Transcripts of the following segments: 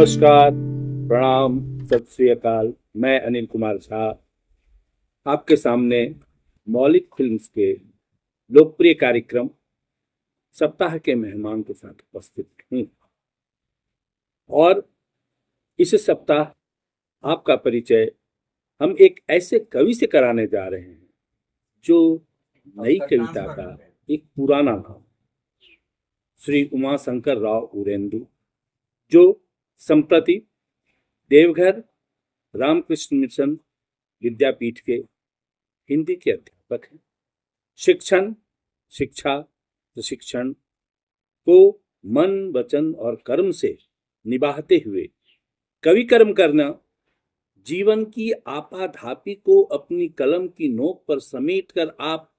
नमस्कार, प्रणाम, सत श्री अकाल। मैं अनिल कुमार झा आपके सामने मौलिक फिल्म्स के लोकप्रिय कार्यक्रम सप्ताह के मेहमान के साथ उपस्थित हूँ। और इस सप्ताह आपका परिचय हम एक ऐसे कवि से कराने जा रहे हैं जो नई कविता का एक पुराना नाम, श्री उमाशंकर राव उरेंदु, जो संप्रति देवघर रामकृष्ण मिशन विद्यापीठ के हिंदी के अध्यापक हैं। शिक्षण, शिक्षा, प्रशिक्षण को मन, वचन और कर्म से निभाते हुए कवि कर्म करना, जीवन की आपाधापी को अपनी कलम की नोक पर समेटकर आप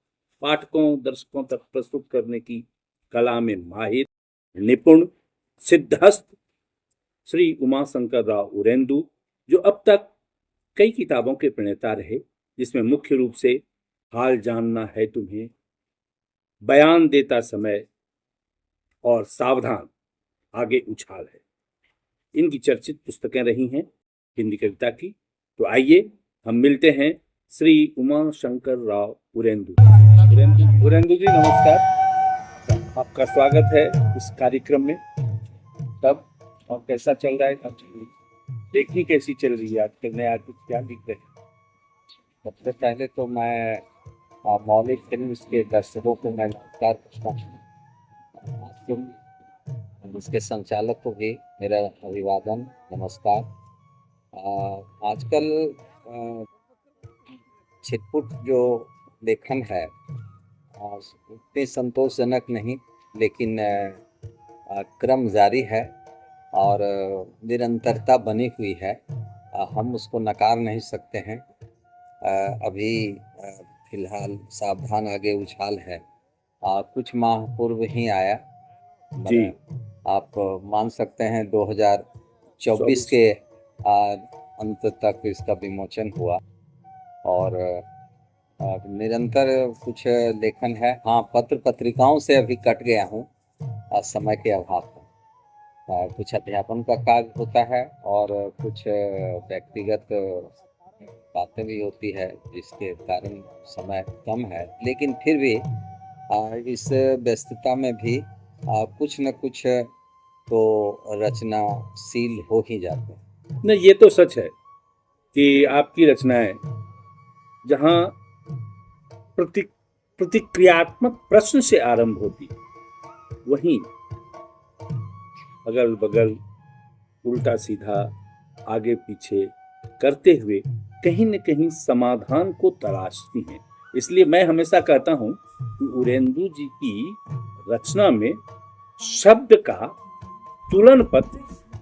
पाठकों, दर्शकों तक प्रस्तुत करने की कला में माहिर, निपुण, सिद्धहस्त श्री उमाशंकर राव उरेंदु, जो अब तक कई किताबों के प्रणेता रहे, जिसमें मुख्य रूप से हाल जानना है तुम्हें, बयान देता समय और सावधान, आगे उछाल है, इनकी चर्चित पुस्तकें रही हैं हिंदी कविता की। तो आइए हम मिलते हैं श्री उमाशंकर राव उरेंदु। उरेंदु जी नमस्कार, आपका स्वागत है इस कार्यक्रम में। तब और कैसा चल रहा है, लेखनी कैसी चल रही है आजकल, नया कुछ क्या लिख रहे हैं? सबसे पहले तो मैं मौलिक फिल्म्स के दर्शकों को मैं नमस्कार करता हूँ। उसके संचालक को भी मेरा अभिवादन, नमस्कार। आजकल छिटपुट जो लेखन है उतने संतोषजनक नहीं, लेकिन क्रम जारी है और निरंतरता बनी हुई है। हम उसको नकार नहीं सकते हैं। अभी फिलहाल सावधान आगे उछाल है, कुछ माह पूर्व ही आया। जी, आप मान सकते हैं 2024 के अंत तक इसका विमोचन हुआ और निरंतर कुछ लेखन है। हाँ, पत्र पत्रिकाओं से अभी कट गया हूँ समय के अभाव में। कुछ अध्यापन का कार्य होता है और कुछ व्यक्तिगत बातें भी होती है, जिसके कारण समय कम है, लेकिन फिर भी इस व्यस्तता में भी कुछ न कुछ तो रचनाशील हो ही जाते हैं। नहीं, ये तो सच है कि आपकी रचनाएं जहाँ प्रतिक्रियात्मक प्रश्न से आरंभ होती, वहीं अगल बगल, उल्टा सीधा, आगे पीछे करते हुए कहीं न कहीं समाधान को तलाशती हैं। इसलिए मैं हमेशा कहता हूं कि उरेंदु जी की रचना में शब्द का तुलन पथ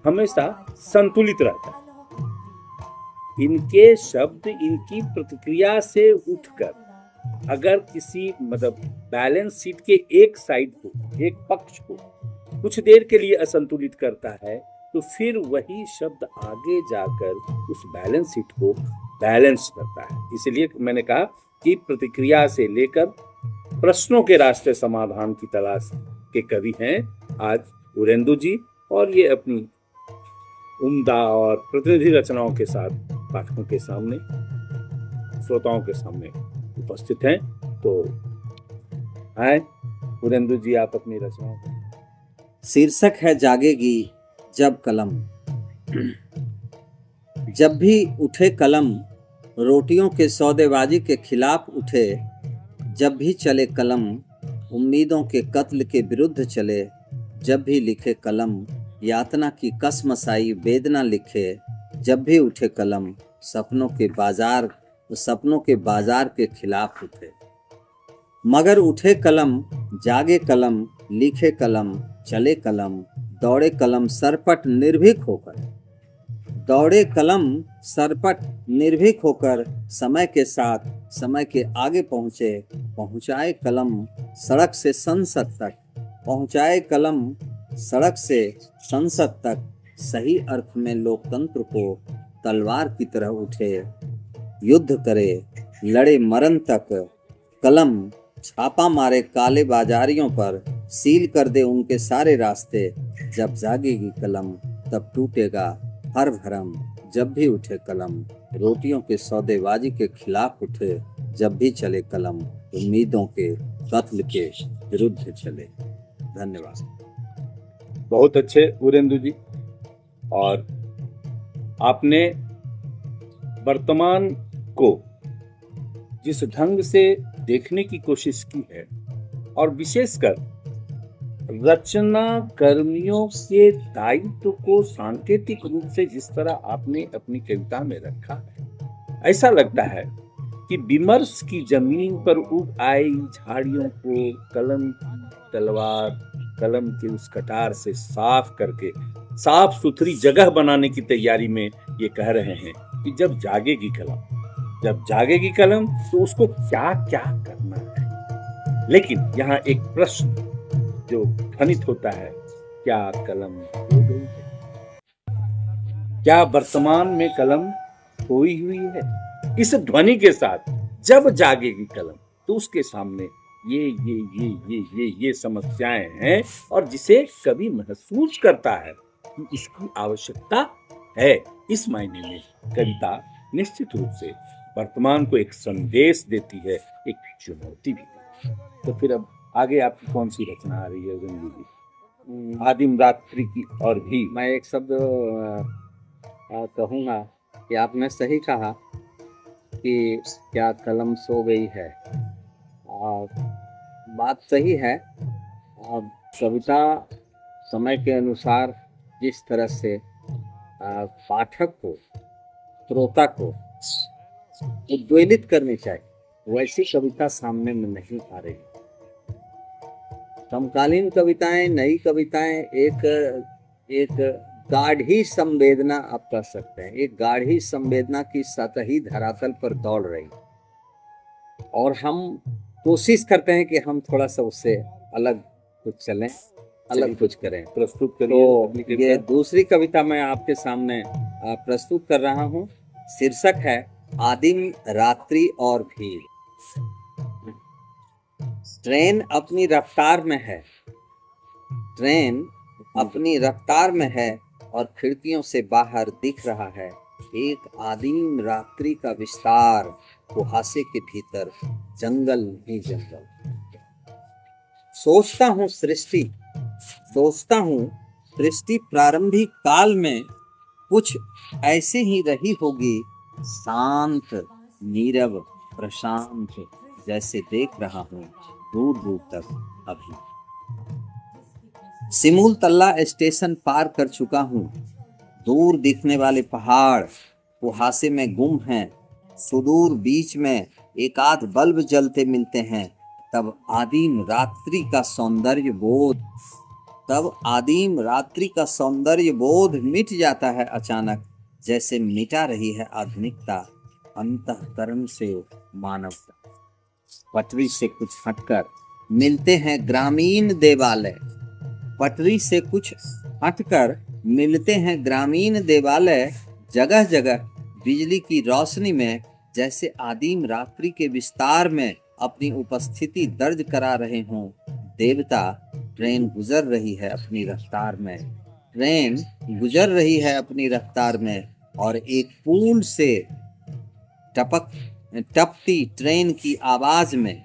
हमेशा संतुलित रहता है। इनके शब्द इनकी प्रतिक्रिया से उठकर अगर किसी बैलेंस शीट के एक साइड को, एक पक्ष को कुछ देर के लिए असंतुलित करता है, तो फिर वही शब्द आगे जाकर उस बैलेंस शीट को बैलेंस करता है। इसलिए मैंने कहा कि प्रतिक्रिया से लेकर प्रश्नों के रास्ते समाधान की तलाश के कवि हैं आज उरेंदु जी, और ये अपनी उम्दा और प्रतिनिधि रचनाओं के साथ पाठकों के सामने, श्रोताओं के सामने उपस्थित हैं। तो आए उरेंदु जी, आप अपनी रचनाओं को। शीर्षक है जागेगी जब कलम। जब भी उठे कलम रोटियों के सौदेबाजी के खिलाफ उठे, जब भी चले कलम उम्मीदों के कत्ल के विरुद्ध चले, जब भी लिखे कलम यातना की कसमसाई वेदना लिखे, जब भी उठे कलम सपनों के बाजार के खिलाफ उठे। मगर उठे कलम, जागे कलम, लिखे कलम, चले कलम, दौड़े कलम सरपट निर्भीक होकर, दौड़े कलम सरपट निर्भीक होकर, समय के साथ समय के आगे पहुंचाए कलम सड़क से संसद तक, पहुंचाए कलम सड़क से संसद तक, सही अर्थ में लोकतंत्र को तलवार की तरह उठे, युद्ध करे, लड़े मरण तक, कलम छापा मारे काले बाजारियों पर, सील कर दे उनके सारे रास्ते। जब जागेगी कलम तब टूटेगा हर भरम, जब भी उठे कलम। रोटियों के सौदेबाजी के खिलाफ उठे, जब भी चले कलम। उम्मीदों के कत्ल के विरुद्ध चले। धन्यवाद। बहुत अच्छे उरेंद्र जी। और आपने वर्तमान को जिस ढंग से देखने की कोशिश की है, और विशेषकर रचना कर्मियों के दायित्व को सांकेतिक रूप से जिस तरह आपने अपनी कविता में रखा है, ऐसा लगता है कि विमर्श की जमीन पर उग आई झाड़ियों को कलम की तलवार, कलम के उस कटार से साफ करके साफ सुथरी जगह बनाने की तैयारी में ये कह रहे हैं कि जब जागेगी कलम तो उसको क्या क्या करना है। लेकिन यहाँ एक प्रश्न जो ध्वनित होता है, क्या कलम खो गई है? क्या वर्तमान में कलम खोई हुई है? इस ध्वनि के साथ जब जागेगी कलम तो उसके सामने ये समस्याएं हैं, और जिसे कभी महसूस करता है कि इसकी आवश्यकता है। इस मायने में कविता निश्चित रूप से वर्तमान को एक संदेश देती है, एक चुनौती भी देती है। तो फिर अब आगे आपकी कौन सी रचना आ रही है रंजू जी? आदिम रात्रि की। और भी मैं एक शब्द कहूँगा कि आपने सही कहा कि क्या कलम सो गई है। बात सही है। कविता समय के अनुसार जिस तरह से पाठक को, श्रोता को उद्वेलित करनी चाहिए, वैसी कविता सामने में नहीं आ रही। समकालीन कविताएं, नई कविताएं एक गाढ़ी संवेदना आप कह सकते हैं, एक गाढ़ी संवेदना की सतही धरातल पर दौड़ रही, और हम कोशिश करते हैं कि हम थोड़ा सा उससे अलग कुछ चलें, अलग कुछ करें, प्रस्तुत करें। तो ये दूसरी कविता मैं आपके सामने प्रस्तुत कर रहा हूँ। शीर्षक है आदिम रात्रि और भीड़। ट्रेन अपनी रफ्तार में है, ट्रेन अपनी रफ्तार में है, और खिड़कियों से बाहर दिख रहा है एक आदिम रात्रि का विस्तार। कुहासे के भीतर जंगल ही जंगल। सोचता हूँ सृष्टि प्रारंभिक काल में कुछ ऐसे ही रही होगी, शांत, नीरव, प्रशांत, जैसे देख रहा हूँ दूर दूर तक अभी। सिमुल तल्ला स्टेशन पार कर चुका हूँ। दूर दिखने वाले पहाड़ कुहासे में गुम हैं। सुदूर बीच में एक आध बल्ब जलते मिलते हैं। तब आदिम रात्रि का सौंदर्य बोध मिट जाता है अचानक, जैसे मिटा रही है आधुनिकता अंतःकरण से मानवता। पटरी से कुछ हटकर मिलते हैं ग्रामीण देवालय, पटरी से कुछ हटकर मिलते हैं ग्रामीण देवालय। जगह जगह बिजली की रोशनी में जैसे आदिम रात्रि के विस्तार में अपनी उपस्थिति दर्ज करा रहे हों देवता। ट्रेन गुजर रही है अपनी रफ्तार में, ट्रेन गुजर रही है अपनी रफ्तार में, और एक पुल से टपकती ट्रेन की आवाज में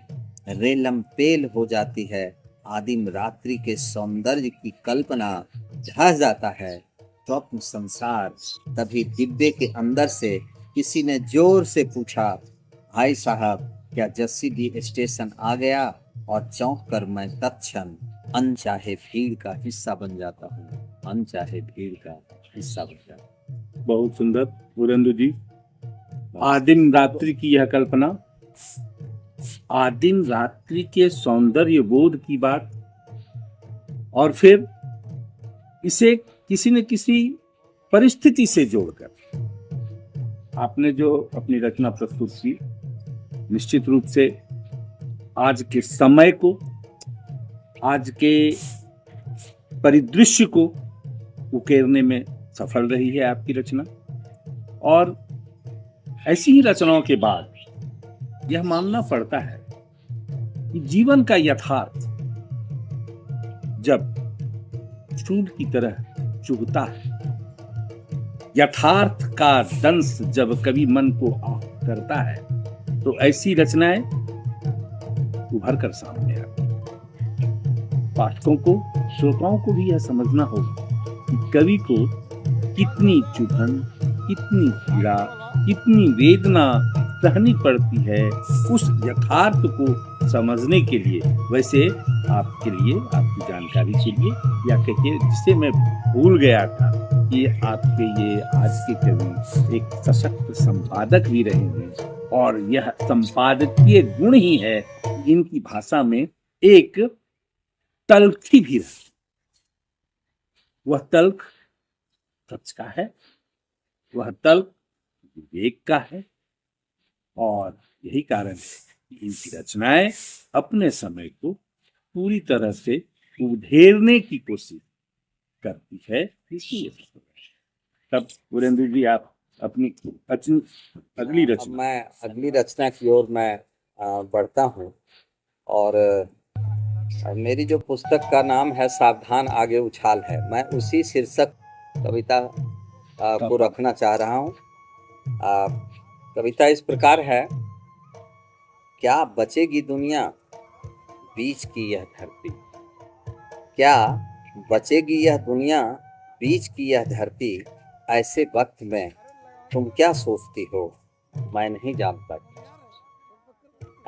रेलमपेल हो जाती है। आदिम रात्रि के सौंदर्य की कल्पना ढह जाता है स्वप्न संसार। तभी डिब्बे के अंदर से किसी ने जोर से पूछा, भाई साहब क्या जस्सी डी स्टेशन आ गया? और चौंक कर मैं तत्क्षण अनचाहे भीड़ का हिस्सा बन जाता हूँ, अनचाहे भीड़ का हिस्सा बन जाता हूँ। बहुत सुंदर पुरेंद्र जी। आदिम रात्रि की यह कल्पना, आदिम रात्रि के सौंदर्य बोध की बात, और फिर इसे किसी न किसी परिस्थिति से जोड़कर आपने जो अपनी रचना प्रस्तुत की, निश्चित रूप से आज के समय को, आज के परिदृश्य को उकेरने में सफल रही है आपकी रचना। और ऐसी ही रचनाओं के बाद यह मानना पड़ता है कि जीवन का यथार्थ जब चूल की तरह चुभता है यथार्थ का दंश जब कभी मन को आह करता है तो ऐसी रचनाएं उभर कर सामने आती हैं। पाठकों को, श्रोताओं को भी यह समझना होगा कि कवि को कितनी चुभन, कितनी पीड़ा, कितनी वेदना सहनी पड़ती है उस यथार्थ को समझने के लिए। वैसे आपके लिए, आपकी जानकारी के लिए, या कहिए जिसे मैं भूल गया था, ये आपके ये आज के कवि एक सशक्त संपादक भी रहे हैं और यह संपादकीय गुण ही है, इनकी भाषा में एक तल्खी भी रही। वह तल्ख सच का है, वह तल्ख विवेक का है और यही कारण है कि इनकी रचनाएं अपने समय को पूरी तरह से उधेड़ने की कोशिश करती है। इसलिए तब वीरेंद्र जी आप अपनी अगली रचना। मैं अगली रचना की ओर मैं बढ़ता हूँ और मेरी जो पुस्तक का नाम है सावधान आगे उछाल है, मैं उसी शीर्षक कविता को रखना चाह रहा हूँ। कविता इस प्रकार है। क्या बचेगी दुनिया बीच की यह धरती, क्या बचेगी यह दुनिया बीच की यह धरती, ऐसे वक्त में तुम क्या सोचती हो मैं नहीं जानता।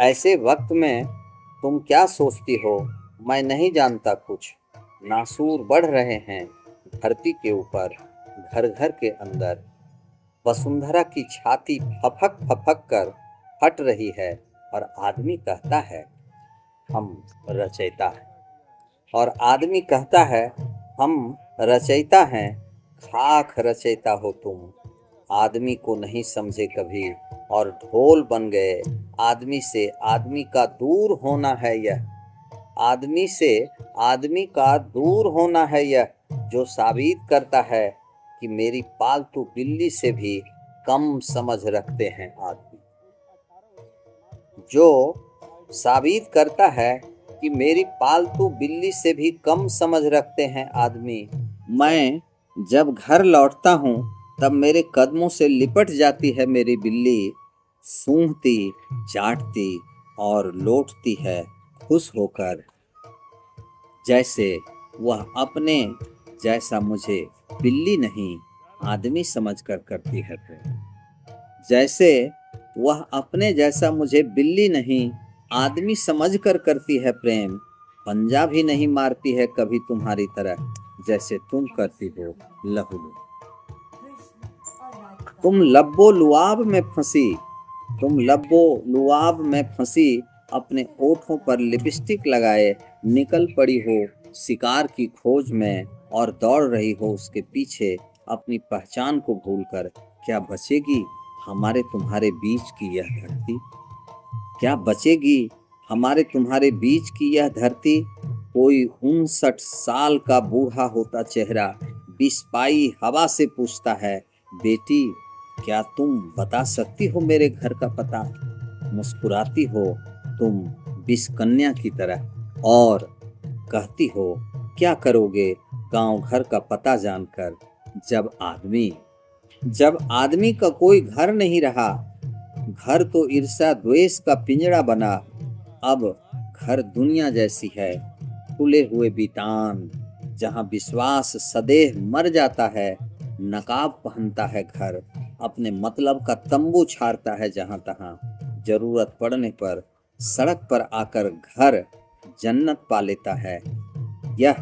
ऐसे वक्त में तुम क्या सोचती हो मैं नहीं जानता कुछ। नासूर बढ़ रहे हैं धरती के ऊपर, घर घर के अंदर। वसुंधरा की छाती फपक फपक कर फट रही है और आदमी कहता है हम रचयिता हैं। और आदमी कहता है हम रचयिता हैं। खाक रचयिता हो तुम, आदमी को नहीं समझे कभी और ढोल बन गए। आदमी से आदमी का दूर होना है यह, आदमी से आदमी का दूर होना है यह, जो साबित करता है कि मेरी पालतू बिल्ली से भी कम समझ रखते हैं आदमी। जो साबित करता है कि मेरी पालतू बिल्ली से भी कम समझ रखते हैं आदमी। मैं जब घर लौटता हूँ तब मेरे कदमों से लिपट जाती है मेरी बिल्ली, सूंघती, चाटती और लौटती है खुश होकर, जैसे वह अपने जैसा मुझे बिल्ली नहीं आदमी समझकर करती है प्रेम। जैसे वह अपने जैसा मुझे बिल्ली नहीं आदमी समझकर करती है प्रेम। पंजा भी नहीं मारती है कभी तुम्हारी तरह, जैसे तुम करती हो लहू। तुम लब्बो लुआब में फंसी, तुम लब्बो लुआब में फंसी, अपने ओठों पर लिपस्टिक लगाए निकल पड़ी हो शिकार की खोज में और दौड़ रही हो उसके पीछे अपनी पहचान को भूलकर। क्या बचेगी हमारे तुम्हारे बीच की यह धरती, क्या बचेगी हमारे तुम्हारे बीच की यह धरती। कोई 59 साल का बूढ़ा होता चेहरा बिस्पाई हवा से पूछता है, बेटी क्या तुम बता सकती हो मेरे घर का पता। मुस्कुराती हो तुम बिस्कन्या की तरह और कहती हो क्या करोगे गांव घर का पता जानकर। जब आदमी का कोई घर नहीं रहा, घर तो ईर्ष्या द्वेष का पिंजड़ा बना। अब घर दुनिया जैसी है, खुले हुए बितान, जहाँ विश्वास सदैव मर जाता है। नकाब पहनता है घर, अपने मतलब का तंबू छाड़ता है जहाँ तहाँ। जरूरत पड़ने पर सड़क पर आकर घर जन्नत पा लेता है। यह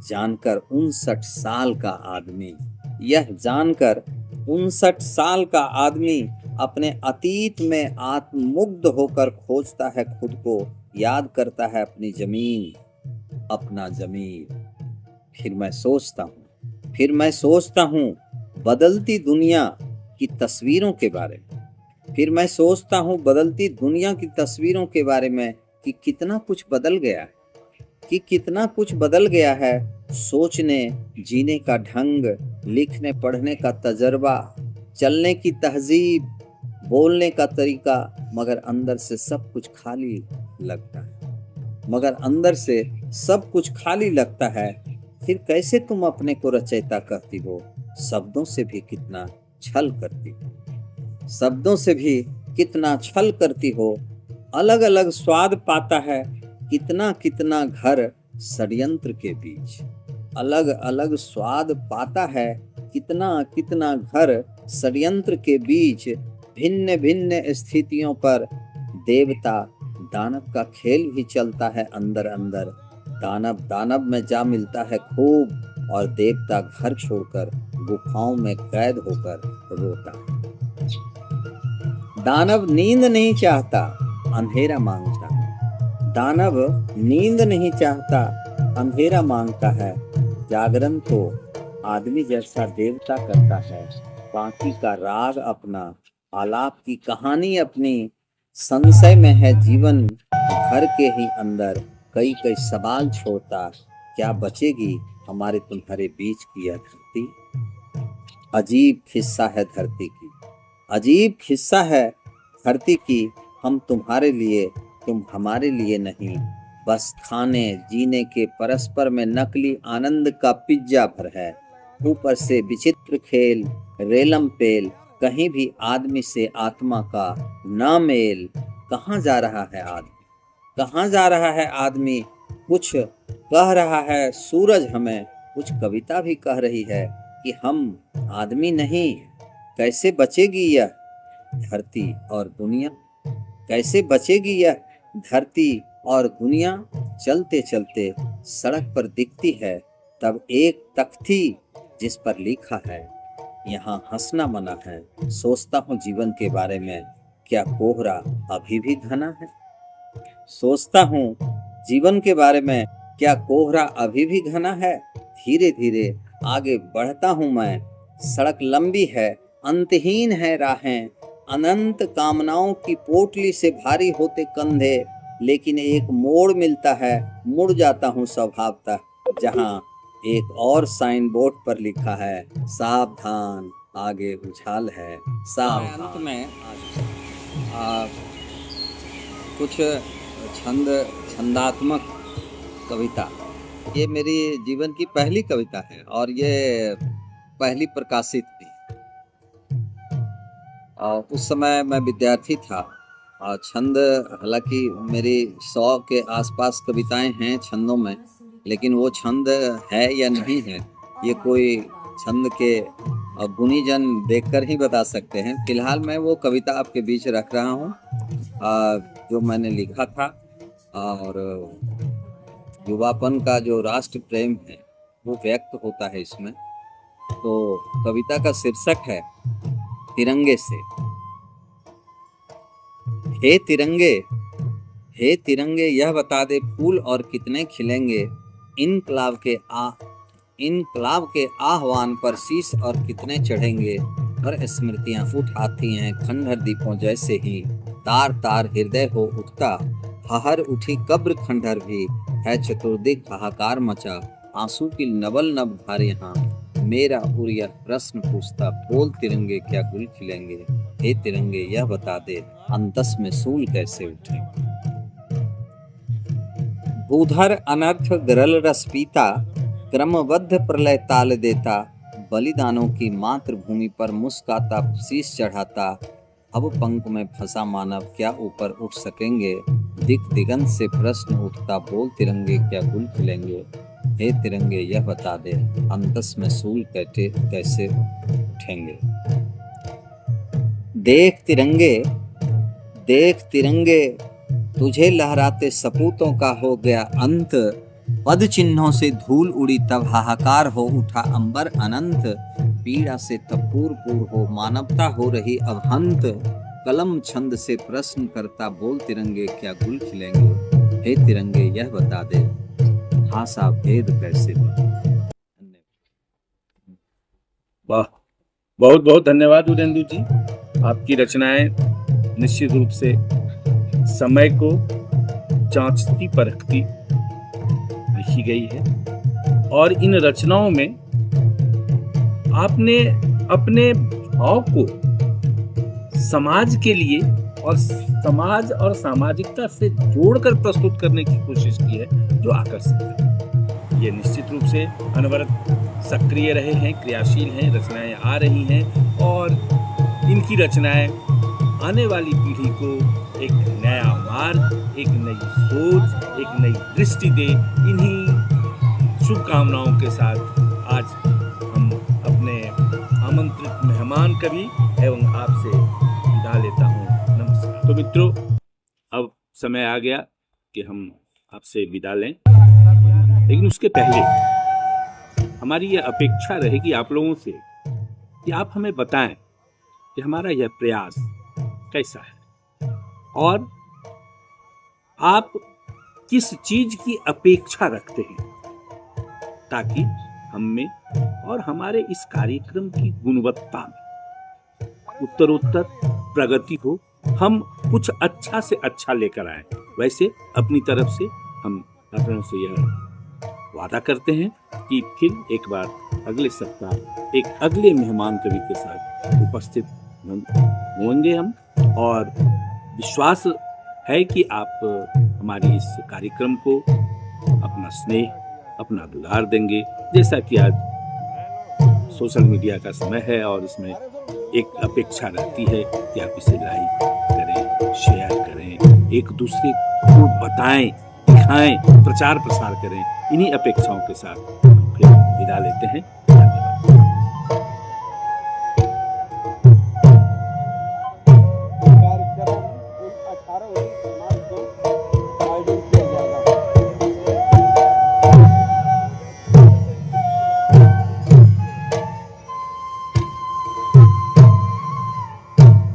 जानकर 59 साल का आदमी, यह जानकर 59 साल का आदमी अपने अतीत में आत्ममुग्ध होकर खोजता है खुद को, याद करता है अपनी जमीन, अपना जमीन। फिर मैं सोचता हूँ बदलती दुनिया की तस्वीरों के बारे में। फिर मैं सोचता हूँ बदलती दुनिया की तस्वीरों के बारे में कि कितना कुछ बदल गया है, कि कितना कुछ बदल गया है। सोचने जीने का ढंग, लिखने पढ़ने का तजर्बा, चलने की तहजीब, बोलने का तरीका, मगर अंदर से सब कुछ खाली लगता है, मगर अंदर से सब कुछ खाली लगता है। फिर कैसे तुम अपने को रचयिता कहती हो। शब्दों से भी कितना छल करती हो, शब्दों से भी कितना छल करती हो। अलग अलग स्वाद पाता है कितना कितना घर षड्यंत्र के बीच, अलग अलग स्वाद पाता है कितना कितना घर षड्यंत्र के बीच। भिन्न भिन्न स्थितियों पर देवता दानव का खेल भी चलता है अंदर अंदर। दानव दानव में जा मिलता है खूब और देवता घर छोड़कर गुफाओं में कैद होकर रोता है। दानव नींद नहीं चाहता, अंधेरा मांगता है। दानव नींद नहीं चाहता, अंधेरा मांगता है। जागरण तो आदमी जैसा देवता करता है, बाकी का राग अपना, आलाप की कहानी अपनी। संशय में है जीवन, घर के ही अंदर कई कई सवाल छोड़ता। क्या बचेगी हमारे तुम्हारे बीच की यह धरती? अजीब खिस्सा है धरती की, अजीब खिस्सा है धरती की। हम तुम्हारे लिए, तुम हमारे लिए नहीं, बस खाने जीने के परस्पर में नकली आनंद का पिज्जा भर है। ऊपर से विचित्र खेल, रेलम पेल, कहीं भी आदमी से आत्मा का ना मेल। कहाँ जा रहा है आदमी, कहाँ जा रहा है आदमी? कुछ कह रहा है सूरज हमें, कुछ कविता भी कह रही है कि हम आदमी नहीं। कैसे बचेगी यह धरती और दुनिया, कैसे बचेगी यह धरती और दुनिया? चलते चलते सड़क पर दिखती है तब एक तख्ती जिस पर लिखा है, यहाँ हंसना मना है। सोचता हूँ जीवन के बारे में, क्या कोहरा अभी भी घना है? सोचता हूँ जीवन के बारे में, क्या कोहरा अभी भी घना है? धीरे धीरे आगे बढ़ता हूँ मैं, सड़क लंबी है, अंतहीन है राहें। अनंत कामनाओं की पोटली से भारी होते कंधे, लेकिन एक मोड़ मिलता है, मुड़ जाता हूँ स्वभावतः, जहाँ एक और साइन बोर्ड पर लिखा है, सावधान आगे उछाल है, सावधान। अंत में कुछ छंदात्मक कविता, ये मेरी जीवन की पहली कविता है और ये पहली प्रकाशित भी। उस समय मैं विद्यार्थी था और छंद, हालांकि मेरी 100 के आसपास कविताएं हैं छंदों में, लेकिन वो छंद है या नहीं है ये कोई छंद के गुणीजन देखकर ही बता सकते हैं। फिलहाल मैं वो कविता आपके बीच रख रहा हूँ जो मैंने लिखा था, और युवापन का जो राष्ट्र प्रेम है वो व्यक्त होता है इसमें। तो कविता का शीर्षक है तिरंगे से। हे तिरंगे, हे तिरंगे, यह बता दे फूल और कितने खिलेंगे। इनकलाब के आह्वान पर शीश और कितने चढ़ेंगे। और स्मृतियां उठाती हैं खंडहर दीपों जैसे ही, तार तार हृदय हो उठता। हहर उठी कब्र खंडहर भी है, चतुर्दिक हाहाकार मचा। आंसू की नवल नभ धार यहाँ, मेरा उरिया प्रश्न पूछता। बोल तिरंगे क्या गुल खिलेंगे। हे तिरंगे यह बता दे अंतस में सूल कैसे उठे। भूधर अनर्थ गरल रस पीता, क्रमबद्ध प्रलय ताल देता। बलिदानों की मातृभूमि पर मुस्काता, शीश चढ़ाता। अब पंख में फंसा मानव क्या ऊपर उठ सकेंगे। दिक दिगंत से प्रश्न उठता, बोल तिरंगे क्या गुल खिलेंगे। हे तिरंगे यह बता दे अंतस में सूल कैसे उठेंगे। देख तिरंगे तुझे लहराते सपूतों का हो गया अंत। पद चिन्हों से धूल उड़ी तब हाहाकार हो उठा अंबर अनंत। पीड़ा से तब पूर हो मानवता हो रही अब हंत। कलम छंद से प्रश्न करता, बोल तिरंगे क्या गुल खिलेंगे। हे तिरंगे यह बता दे भाषा भेद कैसे। वाह, बहुत बहुत धन्यवाद उदयेंदु जी। आपकी रचनाएं निश्चित रूप से समय को जांचती परखती लिखी गई है, और इन रचनाओं में आपने अपने भाव को समाज के लिए और समाज और सामाजिकता से जोड़कर प्रस्तुत करने की कोशिश की है, जो आकर्षक है। ये निश्चित रूप से अनवरत सक्रिय रहे हैं, क्रियाशील हैं, रचनाएं आ रही हैं और इनकी रचनाएं आने वाली पीढ़ी को एक नया मार्ग, एक नई सोच, एक नई दृष्टि दे। इन्हीं शुभकामनाओं के साथ आज हम अपने आमंत्रित मेहमान कवि एवं आपसे विदा लेता हूँ। नमस्कार। तो मित्रों, अब समय आ गया कि हम आपसे विदा लें, लेकिन उसके पहले हमारी यह अपेक्षा रहेगी आप लोगों से कि आप हमें बताएं कि हमारा यह प्रयास कैसा है और आप किस चीज की अपेक्षा रखते हैं, ताकि हम में और हमारे इस कार्यक्रम की गुणवत्ता में उत्तरोत्तर प्रगति हो, हम कुछ अच्छा से अच्छा लेकर आए। वैसे अपनी तरफ से हम अपनों से यह वादा करते हैं कि फिर एक बार अगले सप्ताह एक अगले मेहमान कवि के साथ उपस्थित होंगे हम, और विश्वास है कि आप हमारी इस कार्यक्रम को अपना स्नेह, अपना दुलार देंगे। जैसा कि आज सोशल मीडिया का समय है और इसमें एक अपेक्षा रहती है कि आप इसे लाइक करें, शेयर करें, एक दूसरे को बताएं, दिखाएं, प्रचार प्रसार करें। इन्हीं अपेक्षाओं के साथ फिर विदा लेते हैं।